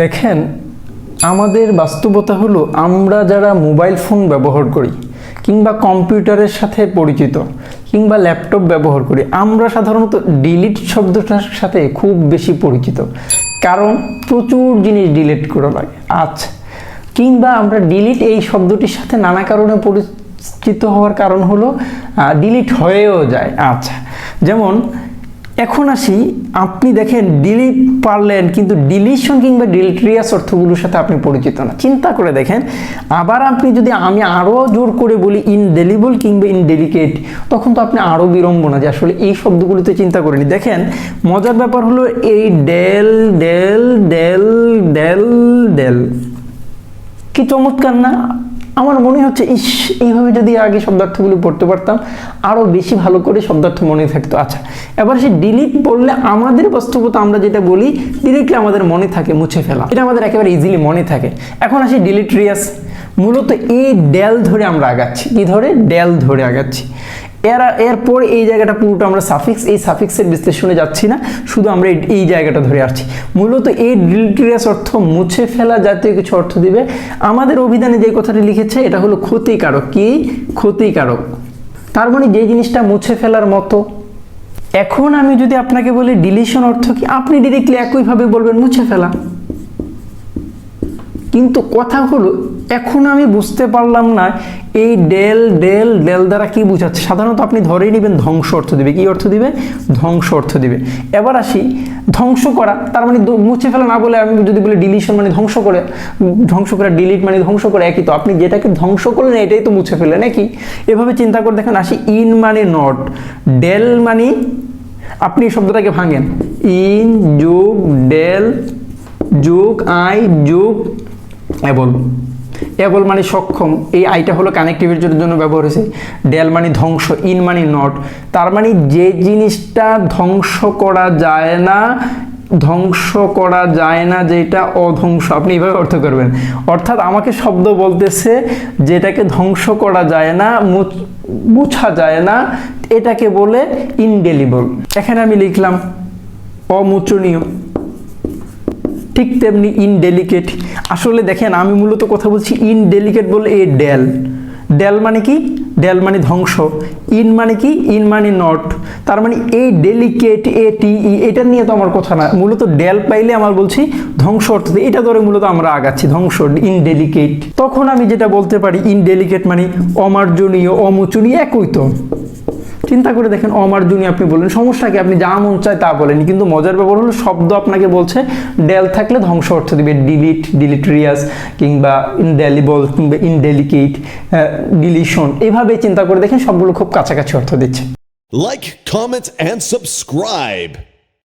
দেখেন, আমাদের বাস্তবতা হলো আমরা যারা মোবাইল ফোন ব্যবহার করি কিংবা কম্পিউটারের সাথে পরিচিত কিংবা ল্যাপটপ ব্যবহার করি, আমরা সাধারণত ডিলিট শব্দটার সাথে খুব বেশি পরিচিত, কারণ প্রচুর জিনিস ডিলিট করা লাগে। আচ্ছা, কিংবা আমরা ডিলিট এই শব্দটির সাথে নানা কারণে পরিচিত হওয়ার কারণ হলো ডিলিট হয়েও যায়। আচ্ছা, যেমন এখন আসি, আপনি দেখেন ডিলিট পারলেন কিন্তু ডিলিশন কিংবা ডিলিটরিয়াস অর্থগুলোর সাথে আপনি পরিচিত না। চিন্তা করে দেখেন, আবার আপনি যদি আমি আরও জোর করে বলি ইনডেলিবল কিংবা ইনডেলিকেট, তখন তো আপনি আরও বিড়ম্বনা যে আসলে এই শব্দগুলিতে চিন্তা করেনি। দেখেন, মজার ব্যাপার হলো এই ডেল ডেল ডেল ডেল ডেল, কি চমৎকার না? আমার মনে হচ্ছে এইভাবে যদি আগে শব্দার্থগুলো পড়তে পারতাম আরও বেশি ভালো করে শব্দার্থ মনে থাকতো। আচ্ছা, এবার সে ডিলিট বললে আমাদের বাস্তবতা আমরা যেটা বলি ডিরেক্টলি আমাদের মনে থাকে মুছে ফেলা, এটা আমাদের একেবারে ইজিলি মনে থাকে। এখন আসি ডিলিটরিয়াস, মূলত এই ডেল ধরে আমরা আগাচ্ছি। কি ধরে? ডেল ধরে আগাচ্ছি। এরপর এই জায়গাটা পুরোটা আমরা সাফিক্স, এই সাফিক্সের বিশ্লেষণে যাচ্ছি না, শুধু আমরা এই জায়গাটা ধরে আসছি। মূলত এই ডিলিটরিয়াস অর্থ মুছে ফেলা জাতীয় কিছু অর্থ দিবে। আমাদের অভিধানে যে কথাটি লিখেছে এটা হলো ক্ষতিকারক। কি? ক্ষতিকারক। তার মানে যে জিনিসটা মুছে ফেলার মতো। এখন আমি যদি আপনাকে বলি ডিলিশন অর্থ কি, আপনি ডিরেক্টলি একইভাবে বলবেন মুছে ফেলা। কিন্তু কথা হলো এখন আমি বুঝতে পারলাম না এই ডেল ডেল ডেল দ্বারা কি বোঝাচ্ছে। সাধারণত আপনি ধরেই নেবেন ধ্বংস অর্থ দিবে। কি অর্থ দিবে? ধ্বংস অর্থ দিবে। এবার আসি ধ্বংস করা, তার মানে মুছে ফেলা না বলে আমি যদি বলি ডিলিশন মানে ধ্বংস করে, ধ্বংস করা, ডিলিট মানে ধ্বংস করে, একই তো। আপনি যেটাকে ধ্বংস করলেন এটাই তো মুছে ফেলেন, নাকি? এভাবে চিন্তা করে দেখেন। আসি ইন মানে নট, ডেল মানে, আপনি শব্দটাকে ভাঙেন, ইন যোগ ডেল যোগ আই যোগ এবল। এবল মানে সক্ষম, এই আইটা হলো কানেক্টিভিটির জন্য ব্যবহার হয়েছে। ডেল মানে ধ্বংস, ইন মানে নট, তার মানে যে জিনিসটা ধ্বংস করা যায় না, ধ্বংস করা যায় না যেটা অধ্বংস, আপনি এইভাবে অর্থ করবেন। অর্থাৎ আমাকে শব্দ বলতেছে যেটাকে ধ্বংস করা যায় না, মুছা যায় না, এটাকে বলে ইনডেলিবল। এখানে আমি লিখলাম অমোচনীয়। ঠিক তেমনি ইনডেলিকেট। আসলে দেখেন আমি মূলত কথা বলছি ইনডেলিকেট বলে এই ডেল। ডেল মানে কি? ডেল মানে ধ্বংস। ইন মানে কি? ইন মানে নট। তার মানে এই ডেলিকেট এটা নিয়ে তো আমার কথা না। মূলত ডেল পাইলে আমার বলছি ধ্বংস অর্থ, এটা ধরে মূলত আমরা আগাচ্ছি ধ্বংস, ইনডেলিকেট। তখন আমি যেটা বলতে পারি ইনডেলিকেট মানে অমার্জনীয়, অমোচনীয়, একই তো। চিন্তা করে দেখেন, অমার্জনীয় আপনি বললেন, সমস্যা কি? আপনি যা মন চায় তা বলেন। কিন্তু মজার ব্যাপার হলো শব্দ আপনাকে বলছে ডেল থাকলে ধ্বংস অর্থ দিবে, ডিলিট, ডিলিটরিয়াস কিংবা ইনডেলিবল কিংবা ইনডেলিকেট, ডিলিশন। এইভাবে চিন্তা করে দেখেন সবগুলো খুব কাছাকাছি অর্থ দিচ্ছে। Like, comment, and subscribe.